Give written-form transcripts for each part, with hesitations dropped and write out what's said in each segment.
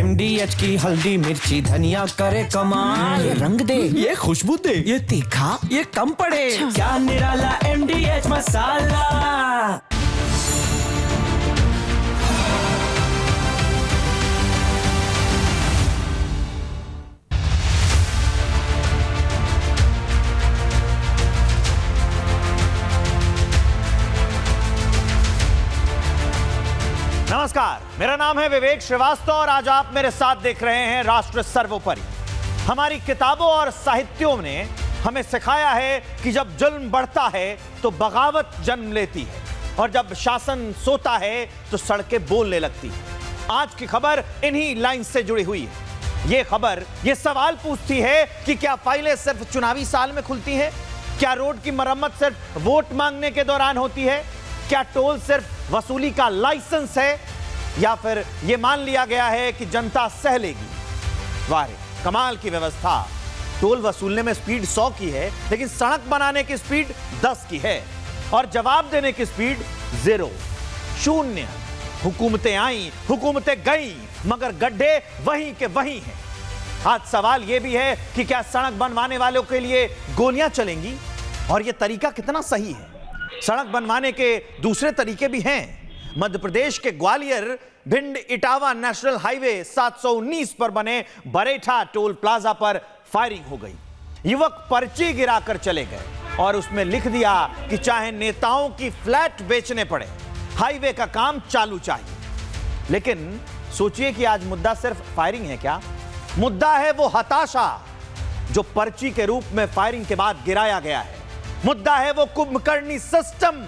MDH की हल्दी मिर्ची धनिया करे कमाल। ये रंग दे, ये खुशबू दे, ये तीखा, ये कम पड़े। क्या निराला MDH मसाला। नमस्कार, मेरा नाम है विवेक श्रीवास्तव और आज आप मेरे साथ देख रहे हैं राष्ट्र सर्वोपरि। हमारी किताबों और साहित्यों ने हमें सिखाया है कि जब जुल्म बढ़ता है तो बगावत जन्म लेती है और जब शासन सोता है तो सड़कें बोलने लगती है। आज की खबर इन्हीं लाइन से जुड़ी हुई है। यह खबर यह सवाल पूछती है कि क्या फाइलें सिर्फ चुनावी साल में खुलती हैं? क्या रोड की मरम्मत सिर्फ वोट मांगने के दौरान होती है? क्या टोल सिर्फ वसूली का लाइसेंस है या फिर यह मान लिया गया है कि जनता सह लेगी? वारे कमाल की व्यवस्था। टोल वसूलने में स्पीड 100 की है लेकिन सड़क बनाने की स्पीड 10 की है और जवाब देने की स्पीड 0, 0। हुकूमतें आई, हुकूमतें गई, मगर गड्ढे वहीं के वहीं हैं। आज सवाल यह भी है कि क्या सड़क बनवाने वालों के लिए गोलियां चलेंगी और यह तरीका कितना सही है? सड़क बनवाने के दूसरे तरीके भी हैं। मध्य प्रदेश के ग्वालियर भिंड इटावा नेशनल हाईवे 719 पर बने बरेठा टोल प्लाजा पर फायरिंग हो गई। युवक पर्ची गिराकर चले गए और उसमें लिख दिया कि चाहे नेताओं की फ्लैट बेचने पड़े, हाईवे का काम चालू चाहिए। लेकिन सोचिए कि आज मुद्दा सिर्फ फायरिंग है क्या? मुद्दा है वो हताशा जो पर्ची के रूप में फायरिंग के बाद गिराया गया है। मुद्दा है वो कुंभकर्णी सिस्टम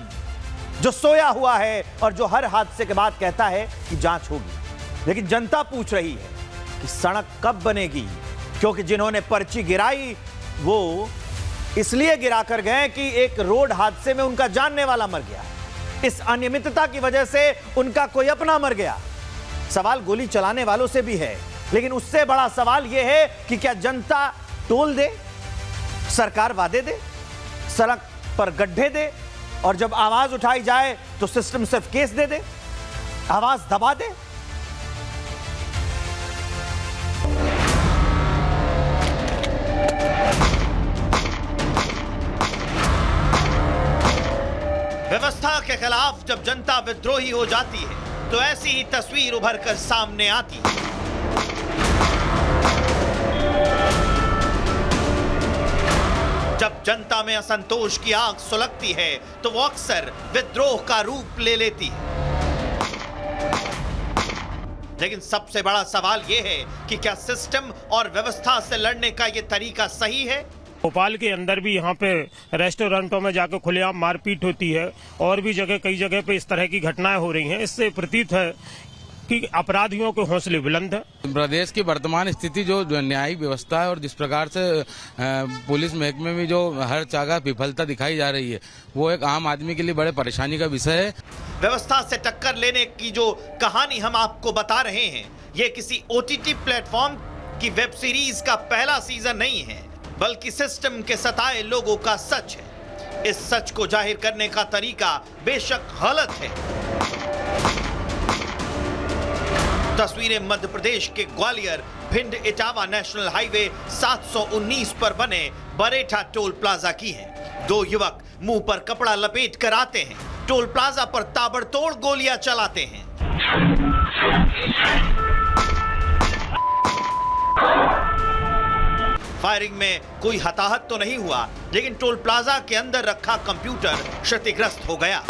जो सोया हुआ है और जो हर हादसे के बाद कहता है कि जांच होगी। लेकिन जनता पूछ रही है कि सड़क कब बनेगी, क्योंकि जिन्होंने पर्ची गिराई वो इसलिए गिराकर गए कि एक रोड हादसे में उनका जानने वाला मर गया। इस अनियमितता की वजह से उनका कोई अपना मर गया। सवाल गोली चलाने वालों से भी है, लेकिन उससे बड़ा सवाल यह है कि क्या जनता टोल दे, सरकार वादे दे, सड़क पर गड्ढे दे और जब आवाज उठाई जाए तो सिस्टम सिर्फ केस दे दे, आवाज दबा दे। व्यवस्था के खिलाफ जब जनता विद्रोही हो जाती है तो ऐसी ही तस्वीर उभर कर सामने आती है। जब जनता में असंतोष की आग सुलगती है तो वो अक्सर विद्रोह का रूप ले लेती है। लेकिन सबसे बड़ा सवाल यह है कि क्या सिस्टम और व्यवस्था से लड़ने का यह तरीका सही है? भोपाल के अंदर भी यहाँ पे रेस्टोरेंटों में जाकर खुलेआम मारपीट होती है और भी जगह कई जगह पे इस तरह की घटनाएं हो रही हैं। इससे प्रतीत है कि अपराधियों के हौसले बुलंद है। प्रदेश की वर्तमान स्थिति जो न्यायिक व्यवस्था है और जिस प्रकार से पुलिस महकमे में जो हर जगह विफलता दिखाई जा रही है वो एक आम आदमी के लिए बड़े परेशानी का विषय है। व्यवस्था से टक्कर लेने की जो कहानी हम आपको बता रहे हैं ये किसी OTT प्लेटफॉर्म की वेब सीरीज का पहला सीजन नहीं है, बल्कि सिस्टम के सताए लोगों का सच है। इस सच को जाहिर करने का तरीका बेशक गलत है। तस्वीरें मध्य प्रदेश के ग्वालियर भिंड इटावा नेशनल हाईवे 719 पर बने बरेठा टोल प्लाजा की हैं। दो युवक मुंह पर कपड़ा लपेट कर आते हैं, टोल प्लाजा पर ताबड़तोड़ गोलियां चलाते हैं। फायरिंग में कोई हताहत तो नहीं हुआ, लेकिन टोल प्लाजा के अंदर रखा कंप्यूटर क्षतिग्रस्त हो गया।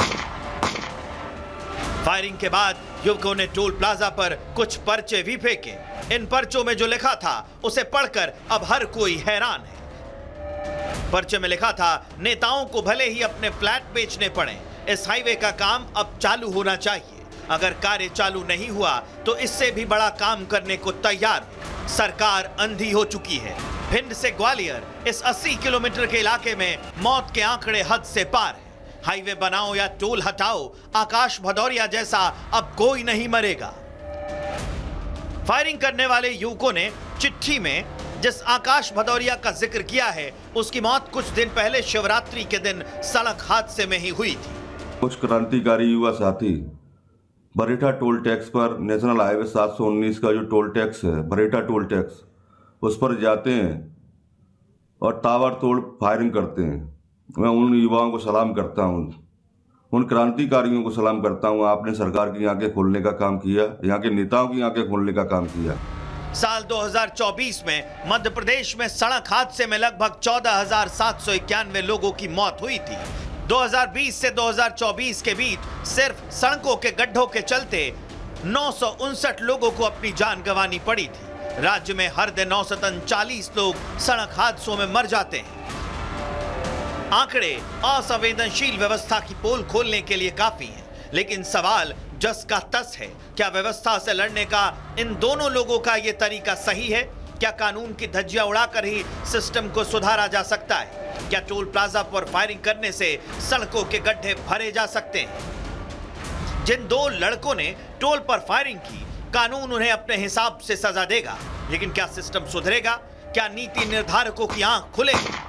फायरिंग के बाद युवकों ने टोल प्लाजा पर कुछ पर्चे भी फेंके। इन पर्चों में जो लिखा था उसे पढ़कर अब हर कोई हैरान है। पर्चे में लिखा था, नेताओं को भले ही अपने फ्लैट बेचने पड़े, इस हाईवे का काम अब चालू होना चाहिए। अगर कार्य चालू नहीं हुआ तो इससे भी बड़ा काम करने को तैयार है। सरकार अंधी हो चुकी है। भिंड से ग्वालियर इस 80 किलोमीटर के इलाके में मौत के आंकड़े हद से पार है। हाईवे बनाओ या टोल हटाओ, आकाश भदौरिया जैसा अब कोई नहीं मरेगा। फायरिंग करने वाले युवकों ने चिट्ठी में जिस आकाश भदौरिया का जिक्र किया है उसकी मौत कुछ दिन पहले शिवरात्रि के दिन सड़क हादसे में ही हुई थी। कुछ क्रांतिकारी युवा साथी बरेठा टोल टैक्स पर नेशनल हाईवे 719 का जो टोल टैक्स है, बरेठा टोल टैक्स, उस पर जाते हैं और ताबड़तोड़ फायरिंग करते हैं। मैं उन युवाओं को सलाम करता हूँ, उन क्रांतिकारियों को सलाम करता हूँ। आपने सरकार की आंखें खोलने का काम किया, यहाँ के नेताओं की आंखें खोलने का काम किया। साल 2024 में मध्य प्रदेश में सड़क हादसे में लगभग 14,791 लोगों की मौत हुई थी। 2020 से 2024 के बीच सिर्फ सड़कों के गड्ढों के चलते 959 लोगों को अपनी जान गंवानी पड़ी थी। राज्य में हर दिन 939 लोग सड़क हादसों में मर जाते हैं। आंकड़े असंवेदनशील व्यवस्था की पोल खोलने के लिए काफी हैं, लेकिन सवाल जस का तस है। क्या व्यवस्था से लड़ने का इन दोनों लोगों का ये तरीका सही है? क्या कानून की धज्जियां उड़ाकर ही सिस्टम को सुधारा जा सकता है? क्या टोल प्लाजा पर फायरिंग करने से सड़कों के गड्ढे भरे जा सकते हैं? जिन दो लड़कों ने टोल पर फायरिंग की, कानून उन्हें अपने हिसाब से सजा देगा, लेकिन क्या सिस्टम सुधरेगा? क्या नीति निर्धारकों की आंख खुलेगी?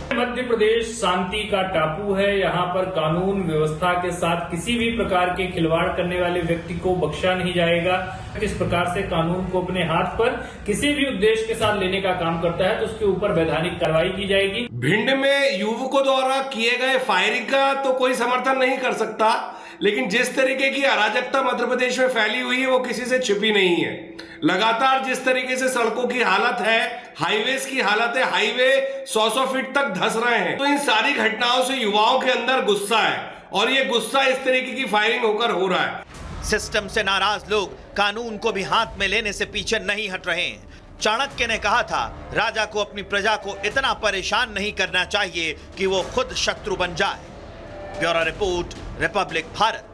मध्य प्रदेश शांति का टापू है। यहाँ पर कानून व्यवस्था के साथ किसी भी प्रकार के खिलवाड़ करने वाले व्यक्ति को बख्शा नहीं जाएगा। किस प्रकार से कानून को अपने हाथ पर किसी भी उद्देश्य के साथ लेने का काम करता है तो उसके ऊपर वैधानिक कार्रवाई की जाएगी। भिंड में युवकों द्वारा किए गए फायरिंग का तो कोई समर्थन नहीं कर सकता, लेकिन जिस तरीके की अराजकता मध्य प्रदेश में फैली हुई है वो किसी से छिपी नहीं है। लगातार जिस तरीके से सड़कों की हालत है, हाईवेज की हालत है, हाईवे 100 फीट तक धंस रहे हैं, तो इन सारी घटनाओं से युवाओं के अंदर गुस्सा है और ये गुस्सा इस तरीके की फायरिंग होकर हो रहा है। सिस्टम से नाराज लोग कानून को भी हाथ में लेने से पीछे नहीं हट रहे हैं। चाणक्य ने कहा था, राजा को अपनी प्रजा को इतना परेशान नहीं करना चाहिए कि वो खुद शत्रु बन जाए। Bureau report, Republic Bharat.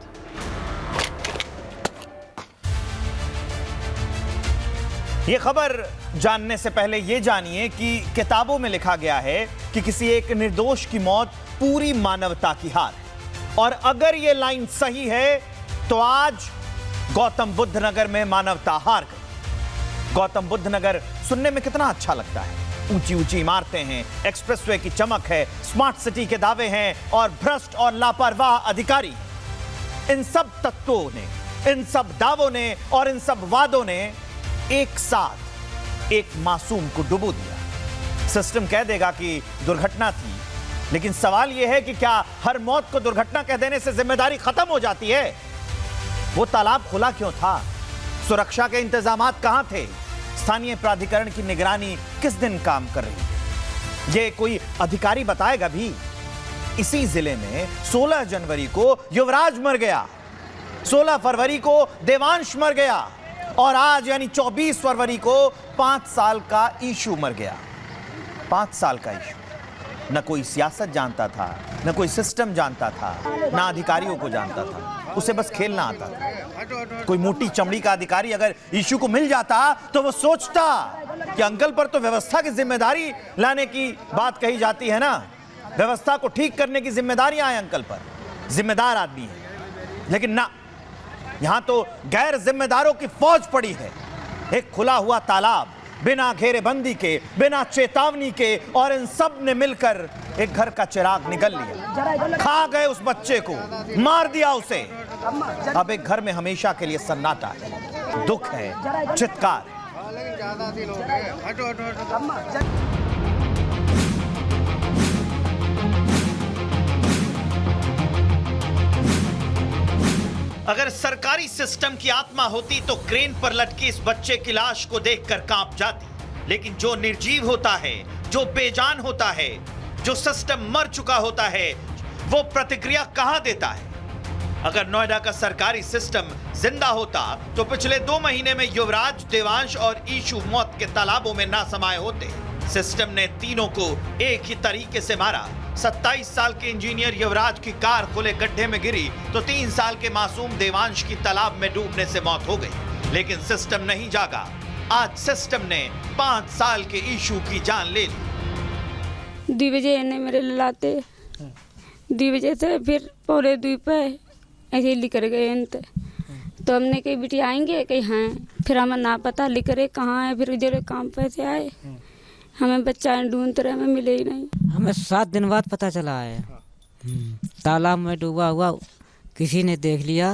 ये खबर जानने से पहले ये जानिए कि किताबों में लिखा गया है कि किसी एक निर्दोष की मौत पूरी मानवता की हार है। और अगर ये लाइन सही है तो आज गौतम बुद्ध नगर में मानवता हार गई। गौतम बुद्ध नगर सुनने में कितना अच्छा लगता है। ऊंची ऊंची इमारतें हैं, एक्सप्रेसवे की चमक है, स्मार्ट सिटी के दावे हैं और भ्रष्ट और लापरवाह अधिकारी। इन सब तत्वों ने, इन सब दावों ने और इन सब वादों ने एक साथ एक मासूम को डुबो दिया। सिस्टम कह देगा कि दुर्घटना थी, लेकिन सवाल यह है कि क्या हर मौत को दुर्घटना कह देने से जिम्मेदारी खत्म हो जाती है? वो तालाब खुला क्यों था? सुरक्षा के इंतजामात कहां थे? स्थानीय प्राधिकरण की निगरानी किस दिन काम कर रही है? ये कोई अधिकारी बताएगा भी? इसी जिले में 16 जनवरी को युवराज मर गया, 16 फरवरी को देवांश मर गया और आज यानी 24 फरवरी को 5 साल का ईशू मर गया। 5 साल का ईशू। न कोई सियासत जानता था, न कोई सिस्टम जानता था, ना अधिकारियों को जानता था, उसे बस खेलना आता था। कोई मोटी चमड़ी का अधिकारी अगर ईशू को मिल जाता तो वो सोचता कि अंकल पर तो व्यवस्था की जिम्मेदारी लाने की बात कही जाती है ना, व्यवस्था को ठीक करने की जिम्मेदारियां हैं अंकल पर, जिम्मेदार आदमी है। लेकिन ना, यहां तो गैर जिम्मेदारों की फौज पड़ी है। एक खुला हुआ तालाब, बिना घेरेबंदी के, बिना चेतावनी के, और इन सब ने मिलकर एक घर का चिराग निगल लिया। खा गए उस बच्चे को, मार दिया उसे। अब एक घर में हमेशा के लिए सन्नाटा है, दुख है, चित्कार है। अगर सरकारी सिस्टम की आत्मा होती तो क्रेन पर लटकी इस बच्चे की लाश को देखकर कांप जाती। लेकिन जो निर्जीव होता है, जो बेजान होता है, जो सिस्टम मर चुका होता है, वो प्रतिक्रिया कहां देता है? अगर नोएडा का सरकारी सिस्टम जिंदा होता तो पिछले 2 महीने में युवराज, देवांश और ईशू मौत के तालाबों में ना समाये होते। सिस्टम ने तीनों को एक ही तरीके से मारा। 27 साल के इंजीनियर युवराज की कार खुले गड्ढे में गिरी तो 3 साल के मासूम देवांश की तालाब में डूबने से मौत हो गई। लेकिन सिस्टम नहीं जागा। आज सिस्टम ने 5 साल के ईशू की जान ले ली। 2 बजे इन्हें मेरे लाते, 2 बजे से फिर 1:45 पे ऐसे लिख कर गए इनते। तो हमने कही बेटी आएंगे, कही हाँ। फिर हमें ना पता लिख रहे कहाँ है। फिर इधर काम पे से आए, हमें बच्चा ढूंढते रहे, हमें मिले ही नहीं। हमें 7 दिन बाद पता चला है। तालाब में डूबा हुआ किसी ने देख लिया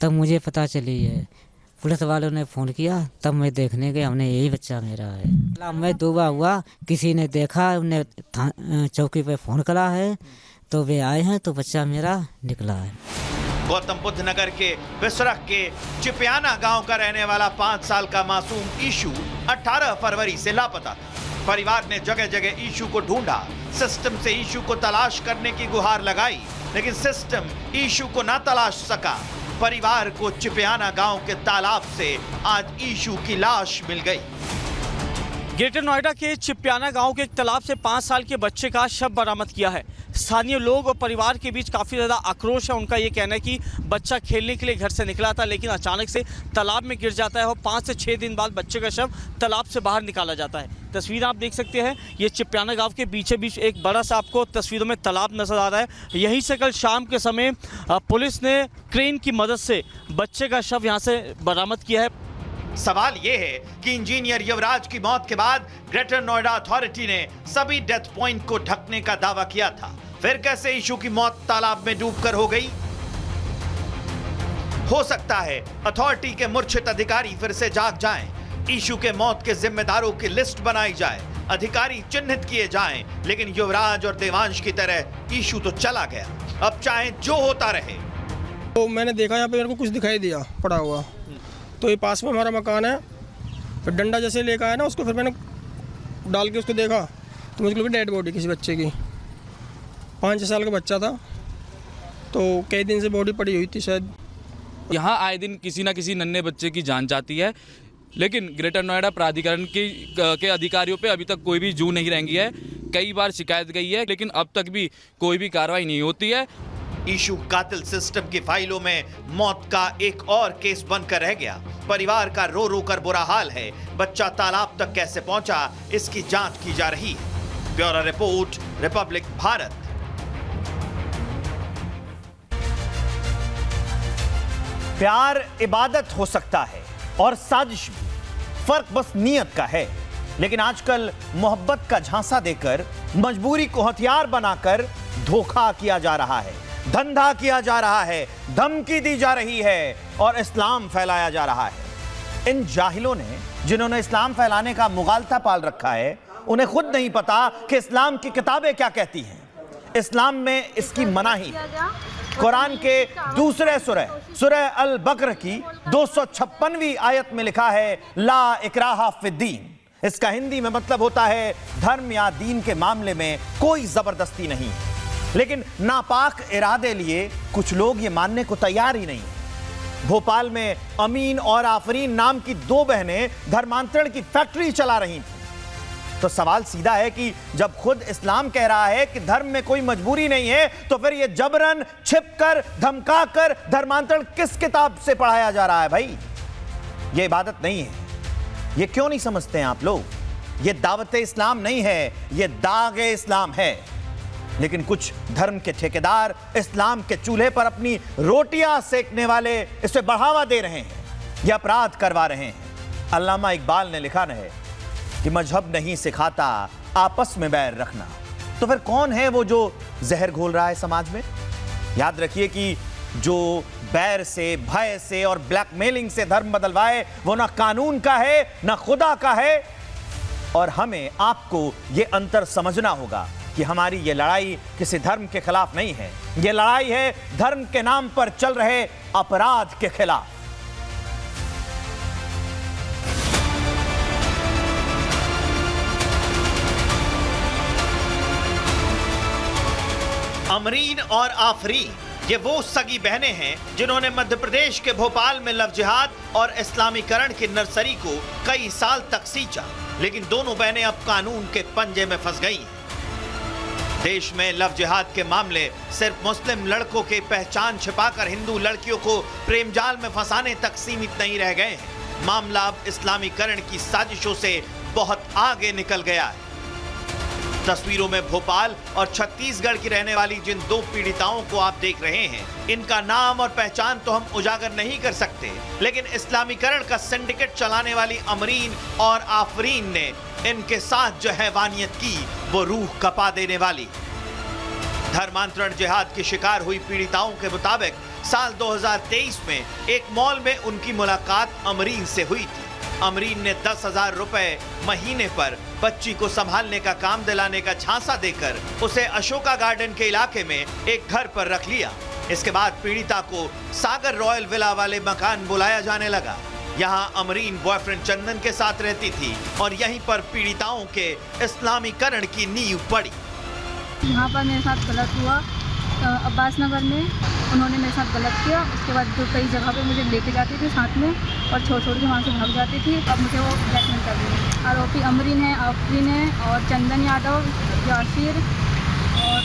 तब मुझे पता चली है। पुलिस वालों ने फ़ोन किया तब मैं देखने गया, हमने यही बच्चा मेरा है। मैं 2 बार हुआ, किसी ने देखा, उन्हें चौकी पे फ़ोन करा है तो वे आए हैं तो बच्चा मेरा निकला है। गौतम बुद्ध नगर के बिसरख के चिपियाना गांव का रहने वाला 5 साल का मासूम ईशु 18 फरवरी से लापता था। परिवार ने जगह जगह ईशु को ढूंढा, सिस्टम से ईशु को तलाश करने की गुहार लगाई, लेकिन सिस्टम ईशु को ना तलाश सका। परिवार को चिपियाना गांव के तालाब से आज ईशु की लाश मिल गई। ग्रेटर नोएडा के चिपियाना गांव के एक तालाब से 5 साल के बच्चे का शव बरामद किया है। स्थानीय लोग और परिवार के बीच काफ़ी ज़्यादा आक्रोश है। उनका ये कहना है कि बच्चा खेलने के लिए घर से निकला था, लेकिन अचानक से तालाब में गिर जाता है और 5 से 6 दिन बाद बच्चे का शव तालाब से बाहर निकाला जाता है। तस्वीर आप देख सकते हैं, ये चिपियाना गांव के बीचे बीच एक बड़ा सा आपको तस्वीरों में तालाब नजर आ रहा है। यहीं से कल शाम के समय पुलिस ने क्रेन की मदद से बच्चे का शव यहाँ से बरामद किया है। सवाल यह है कि इंजीनियर युवराज की मौत के बाद ग्रेटर नोएडा अथॉरिटी ने सभी डेथ पॉइंट को ढकने का दावा किया था, फिर कैसे ईशु की मौत तालाब में डूबकर हो गई? हो सकता है अथॉरिटी के मूर्छित अधिकारी फिर से जाग जाएं, ईशु के मौत के जिम्मेदारों की लिस्ट बनाई जाए, अधिकारी चिन्हित किए जाएं, लेकिन युवराज और देवांश की तरह ईशु तो चला गया। अब चाहे जो होता रहे। तो मैंने देखा यहाँ पे मेरे को कुछ दिखाई दिया पड़ा हुआ, तो ये पास में हमारा मकान है, फिर डंडा जैसे लेकर आया ना उसको, फिर मैंने डाल के उसको देखा तो मुझे लगी डेड बॉडी किसी बच्चे की। 5-6 साल का बच्चा था, तो कई दिन से बॉडी पड़ी हुई थी शायद। यहाँ आए दिन किसी न किसी नन्हे बच्चे की जान जाती है, लेकिन ग्रेटर नोएडा प्राधिकरण के अधिकारियों पे अभी तक कोई भी जू नहीं रेंगी है। कई बार शिकायत गई है, लेकिन अब तक भी कोई भी कार्रवाई नहीं होती है। ईशु कातिल सिस्टम की फाइलों में मौत का एक और केस बनकर रह गया। परिवार का रो रो कर बुरा हाल है। बच्चा तालाब तक कैसे पहुंचा, इसकी जांच की जा रही है। Bureau report, Republic Bharat. प्यार इबादत हो सकता है और साजिश भी, फर्क बस नियत का है। लेकिन आजकल मोहब्बत का झांसा देकर, मजबूरी को हथियार बनाकर धोखा किया जा रहा है, धंधा किया जा रहा है, धमकी दी जा रही है और इस्लाम फैलाया जा रहा है। इन जाहिलों ने, जिन्होंने इस्लाम फैलाने का मुगालता पाल रखा है, उन्हें खुद नहीं पता कि इस्लाम की किताबें क्या कहती हैं। इस्लाम में इसकी मनाही है। कुरान के दूसरे सूरह अल बकरा की 256वीं आयत में लिखा है, ला इकराहा फिद्दीन। इसका हिंदी में मतलब होता है, धर्म या दीन के मामले में कोई जबरदस्ती नहीं। लेकिन नापाक इरादे लिए कुछ लोग ये मानने को तैयार ही नहीं। भोपाल में अमीन और आफरीन नाम की 2 बहनें धर्मांतरण की फैक्ट्री चला रही थीं। तो सवाल सीधा है कि जब खुद इस्लाम कह रहा है कि धर्म में कोई मजबूरी नहीं है, तो फिर ये जबरन, छिपकर, धमकाकर धर्मांतरण किस किताब से पढ़ाया जा रहा है? भाई, ये इबादत नहीं है। ये क्यों नहीं समझते हैं आप लोग? ये दावत इस्लाम नहीं है, ये दाग इस्लाम है। लेकिन कुछ धर्म के ठेकेदार इस्लाम के चूल्हे पर अपनी रोटियां सेकने वाले इसे बढ़ावा दे रहे हैं, ये अपराध करवा रहे हैं। अल्लामा इकबाल ने लिखा है कि मजहब नहीं सिखाता आपस में बैर रखना। तो फिर कौन है वो जो जहर घोल रहा है समाज में? याद रखिए कि जो बैर से, भय से और ब्लैकमेलिंग से धर्म बदलवाए, वो ना कानून का है ना खुदा का है। और हमें आपको ये अंतर समझना होगा कि हमारी ये लड़ाई किसी धर्म के खिलाफ नहीं है, ये लड़ाई है धर्म के नाम पर चल रहे अपराध के खिलाफ। अमरीन और आफरीन ये वो सगी बहनें हैं जिन्होंने मध्य प्रदेश के भोपाल में लव जिहाद और इस्लामीकरण की नर्सरी को कई साल तक सींचा, लेकिन दोनों बहनें अब कानून के पंजे में फंस गई हैं। देश में लव जिहाद के मामले सिर्फ मुस्लिम लड़कों की पहचान छिपाकर हिंदू लड़कियों को प्रेम जाल में फंसाने तक सीमित नहीं रह गए हैं। मामला अब इस्लामीकरण की साजिशों से बहुत आगे निकल गया है। तस्वीरों में भोपाल और छत्तीसगढ़ की रहने वाली जिन 2 पीड़िताओं को आप देख रहे हैं, इनका नाम और पहचान तो हम उजागर नहीं कर सकते, लेकिन इस्लामीकरण का सिंडिकेट चलाने वाली अमरीन और आफरीन ने इनके साथ जो हैवानियत की, वो रूह कपा देने वाली। धर्मांतरण जिहाद की शिकार हुई पीड़िताओं के मुताबिक साल 2023 में एक मॉल में उनकी मुलाकात अमरीन से हुई थी। अमरीन ने 10,000 रुपए महीने पर बच्ची को संभालने का काम दिलाने का झांसा देकर उसे अशोका गार्डन के इलाके में एक घर पर रख लिया। इसके बाद पीड़िता को सागर रॉयल विला वाले मकान बुलाया जाने लगा। यहाँ अमरीन बॉयफ्रेंड चंदन के साथ रहती थी और यहीं पर पीड़िताओं के इस्लामीकरण की नींव पड़ी। यहाँ पर मेरे साथ गलत हुआ, अब्बास नगर में उन्होंने मेरे साथ गलत किया। उसके बाद जो कई जगह पे मुझे लेके जाती थी साथ में और छोड़ के वहाँ से भाग जाती थी। अब मुझे वो ब्लैकमेल कर रही है। आरोपी अमरीन है, आफरीन है और चंदन यादव, यासिर और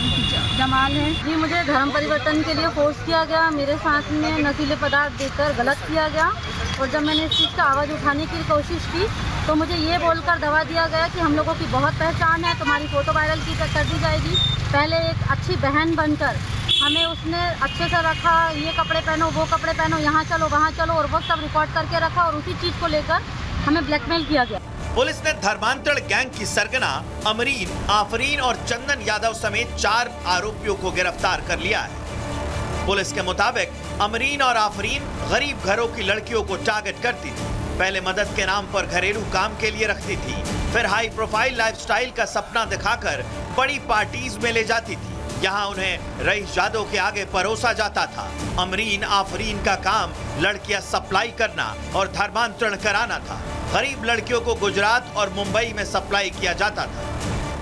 जमाल है। जी, मुझे धर्म परिवर्तन के लिए फोर्स किया गया, मेरे साथ में नशीले पदार्थ देकर गलत किया गया और जब मैंने इस चीज़ का आवाज़ उठाने की कोशिश की तो मुझे ये बोलकर दवा दिया गया कि हम लोगों की बहुत पहचान है, तुम्हारी फ़ोटो वायरल कर दी जाएगी। पहले एक अच्छी बहन बनकर हमें उसने अच्छे से रखा, ये कपड़े पहनो, वो कपड़े पहनो, यहाँ चलो, वहाँ चलो, और वो सब रिकॉर्ड करके रखा और उसी चीज़ को लेकर हमें ब्लैकमेल किया गया। पुलिस ने धर्मांतरण गैंग की सरगना अमरीन, आफरीन और चंदन यादव समेत 4 आरोपियों को गिरफ्तार कर लिया है। पुलिस के मुताबिक अमरीन और आफरीन गरीब घरों की लड़कियों को टारगेट करती थी। पहले मदद के नाम पर घरेलू काम के लिए रखती थी, फिर हाई प्रोफाइल लाइफस्टाइल का सपना दिखाकर बड़ी पार्टीज में ले जाती थी। यहाँ उन्हें रईस जादव के आगे परोसा जाता था। अमरीन आफरीन का काम लड़कियां सप्लाई करना और धर्मांतरण कराना था। गरीब लड़कियों को गुजरात और मुंबई में सप्लाई किया जाता था।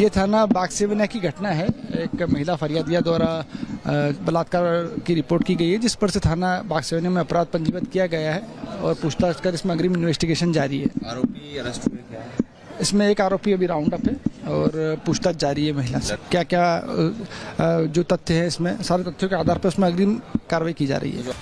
ये थाना बागसेवना की घटना है। एक महिला फरियादिया द्वारा बलात्कार की रिपोर्ट की गई है, जिस पर से थाना बागसेवना में अपराध पंजीबद्ध किया गया है और पूछताछ कर इसमें अग्रिम इन्वेस्टिगेशन जारी है। आरोपी अरेस्ट हुए क्या है? इसमें एक आरोपी अभी राउंड अप है और पूछताछ जारी है महिला से। क्या क्या जो तथ्य है, इसमें सारे तथ्यों के आधार पर उसमें अग्रिम कार्रवाई की जा रही है।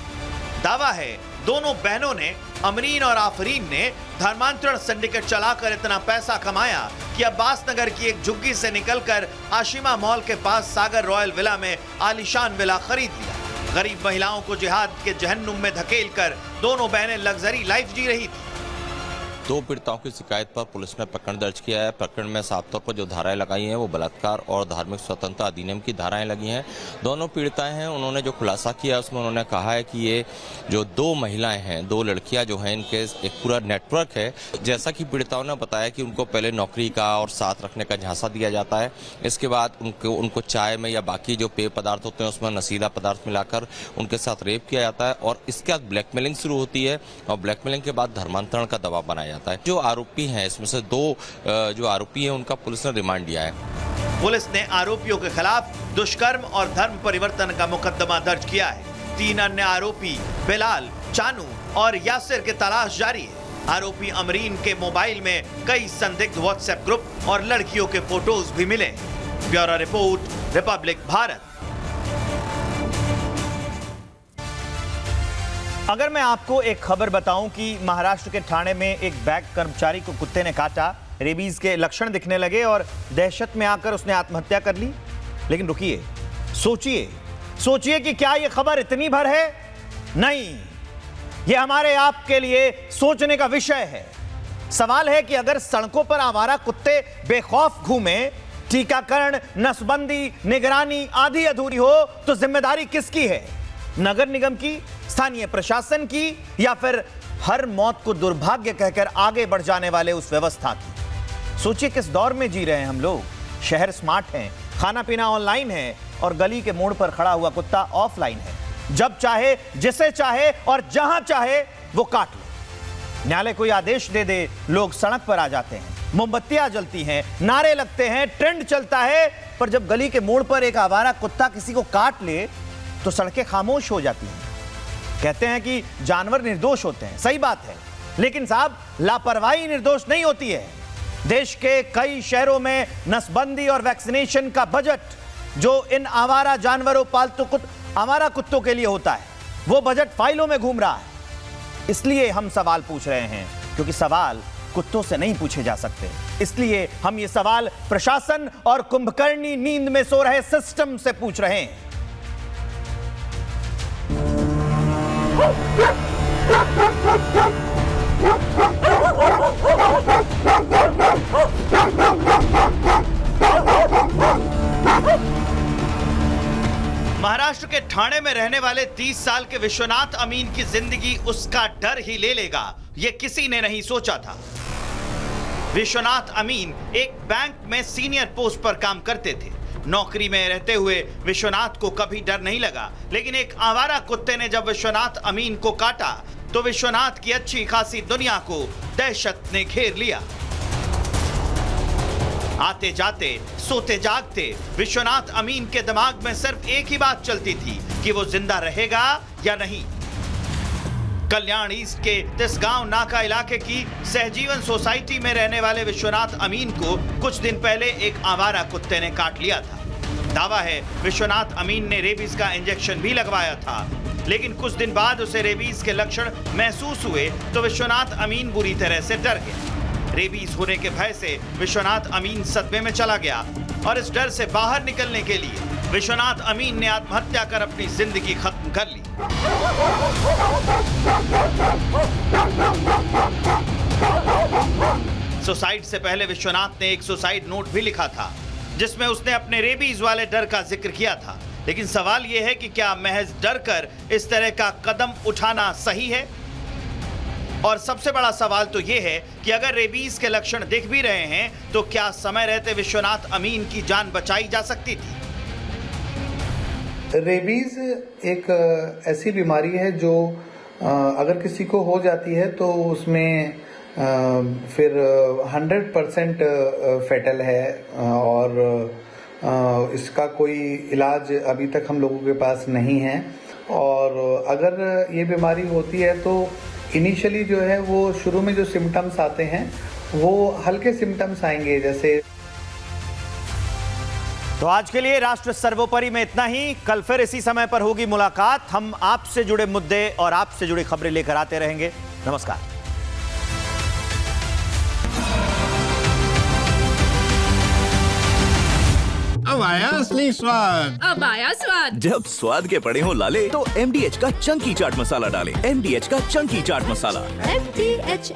दावा है दोनों बहनों ने, अमरीन और आफरीन ने धर्मांतरण सिंडिकेट चलाकर इतना पैसा कमाया कि अब्बास नगर की एक झुग्गी से निकलकर आशिमा मॉल के पास सागर रॉयल विला में आलीशान विला खरीद लिया। गरीब महिलाओं को जिहाद के जहन्नुम में धकेलकर दोनों बहनें लग्जरी लाइफ जी रही थी। 2 पीड़िताओं की शिकायत पर पुलिस ने प्रकरण दर्ज किया है। प्रकरण में साफ तौर पर जो धाराएं लगाई हैं वो बलात्कार और धार्मिक स्वतंत्रता अधिनियम की धाराएं लगी हैं। दोनों पीड़िताएं हैं, उन्होंने जो खुलासा किया उसमें उन्होंने कहा है कि ये जो 2 महिलाएं हैं, 2 लड़कियां जो हैं, इनके एक पूरा नेटवर्क है। जैसा कि पीड़िताओं ने बताया कि उनको पहले नौकरी का और साथ रखने का झांसा दिया जाता है। इसके बाद उनको चाय में या बाकी जो पेय पदार्थ होते हैं उसमें नशीला पदार्थ मिलाकर उनके साथ रेप किया जाता है और इसके बाद ब्लैकमेलिंग शुरू होती है और ब्लैकमेलिंग के बाद धर्मांतरण का दबाव बनाया जाता है। जो आरोपी हैं, इसमें से 2 जो आरोपी हैं उनका पुलिस ने रिमांड लिया है। पुलिस ने आरोपियों के खिलाफ दुष्कर्म और धर्म परिवर्तन का मुकदमा दर्ज किया है। 3 अन्य आरोपी बिलाल, चानू और यासिर की तलाश जारी है। आरोपी अमरीन के मोबाइल में कई संदिग्ध व्हाट्सएप ग्रुप और लड़कियों के फोटोज भी मिले। Bureau report, Republic Bharat. अगर मैं आपको एक खबर बताऊं कि महाराष्ट्र के ठाणे में एक बैंक कर्मचारी को कुत्ते ने काटा, रेबीज के लक्षण दिखने लगे और दहशत में आकर उसने आत्महत्या कर ली। लेकिन रुकिए, सोचिए कि क्या यह खबर इतनी भर है? नहीं, यह हमारे आपके लिए सोचने का विषय है। सवाल है कि अगर सड़कों पर आवारा कुत्ते बेखौफ घूमे, टीकाकरण, नसबंदी, निगरानी आधी अधूरी हो तो जिम्मेदारी किसकी है? नगर निगम की, स्थानीय प्रशासन की, या फिर हर मौत को दुर्भाग्य कहकर आगे बढ़ जाने वाले उस व्यवस्था की? सोचिए किस दौर में जी रहे हैं हम लोग। शहर स्मार्ट हैं, खाना पीना ऑनलाइन है और गली के मोड़ पर खड़ा हुआ कुत्ता ऑफलाइन है। जब चाहे, जिसे चाहे और जहां चाहे वो काट ले। न्यायालय कोई आदेश दे दे, लोग सड़क पर आ जाते हैं, मोमबत्तियां जलती हैं, नारे लगते हैं, ट्रेंड चलता है। पर जब गली के मोड़ पर एक आवारा कुत्ता किसी को काट ले तो सड़कें खामोश हो जाती हैं। कहते हैं कि जानवर निर्दोष होते हैं, सही बात है, लेकिन साहब लापरवाही निर्दोष नहीं होती है। देश के कई शहरों में नसबंदी और वैक्सीनेशन का बजट जो इन आवारा जानवरों, आवारा कुत्तों के लिए होता है, वो बजट फाइलों में घूम रहा है। इसलिए हम सवाल पूछ रहे हैं, क्योंकि सवाल कुत्तों से नहीं पूछे जा सकते। इसलिए हम ये सवाल प्रशासन और कुंभकर्णी नींद में सो रहे सिस्टम से पूछ रहे हैं। महाराष्ट्र के ठाणे में रहने वाले 30 साल के विश्वनाथ अमीन की जिंदगी उसका डर ही ले लेगा, ये किसी ने नहीं सोचा था। विश्वनाथ अमीन एक बैंक में सीनियर पोस्ट पर काम करते थे। नौकरी में रहते हुए विश्वनाथ को कभी डर नहीं लगा, लेकिन एक आवारा कुत्ते ने जब विश्वनाथ अमीन को काटा तो विश्वनाथ की अच्छी खासी दुनिया को दहशत ने घेर लिया। आते जाते सोते जागते विश्वनाथ अमीन के दिमाग में सिर्फ एक ही बात चलती थी कि वो जिंदा रहेगा या नहीं। कल्याण ईस्ट के तिसगांव नाका इलाके की सहजीवन सोसाइटी में रहने वाले विश्वनाथ अमीन को कुछ दिन पहले एक आवारा कुत्ते ने काट लिया था। दावा है विश्वनाथ अमीन ने रेबीज का इंजेक्शन भी लगवाया था, लेकिन कुछ दिन बाद उसे रेबीज के लक्षण महसूस हुए तो विश्वनाथ अमीन बुरी तरह से डर गया। रेबीज होने के भय से विश्वनाथ अमीन सदमे में चला गया और इस डर से बाहर निकलने के लिए विश्वनाथ अमीन ने आत्महत्या कर अपनी जिंदगी खत्म कर ली। सुसाइड से पहले विश्वनाथ ने एक सुसाइड नोट भी लिखा था जिसमें उसने अपने रेबीज वाले डर का जिक्र किया था। लेकिन सवाल यह है कि क्या महज डर कर इस तरह का कदम उठाना सही है? और सबसे बड़ा सवाल तो यह है कि अगर रेबीज के लक्षण दिख भी रहे हैं तो क्या समय रहते विश्वनाथ अमीन की जान बचाई जा सकती थी? रेबीज एक ऐसी बीमारी है जो अगर किसी को हो जाती है तो उसमें फिर 100% फेटल है और इसका कोई इलाज अभी तक हम लोगों के पास नहीं है। और अगर ये बीमारी होती है तो इनिशियली जो है वो शुरू में जो सिम्टम्स आते हैं वो हल्के सिम्टम्स आएंगे जैसे। तो आज के लिए राष्ट्र सर्वोपरि में इतना ही। कल फिर इसी समय पर होगी मुलाकात। हम आपसे जुड़े मुद्दे और आपसे जुड़ी खबरें लेकर आते रहेंगे। नमस्कार। अब आया असली स्वाद। अब आया स्वाद। जब स्वाद के पड़े हो लाले तो MDH का चंकी चाट मसाला डालें। MDH का चंकी चाट मसाला। MDH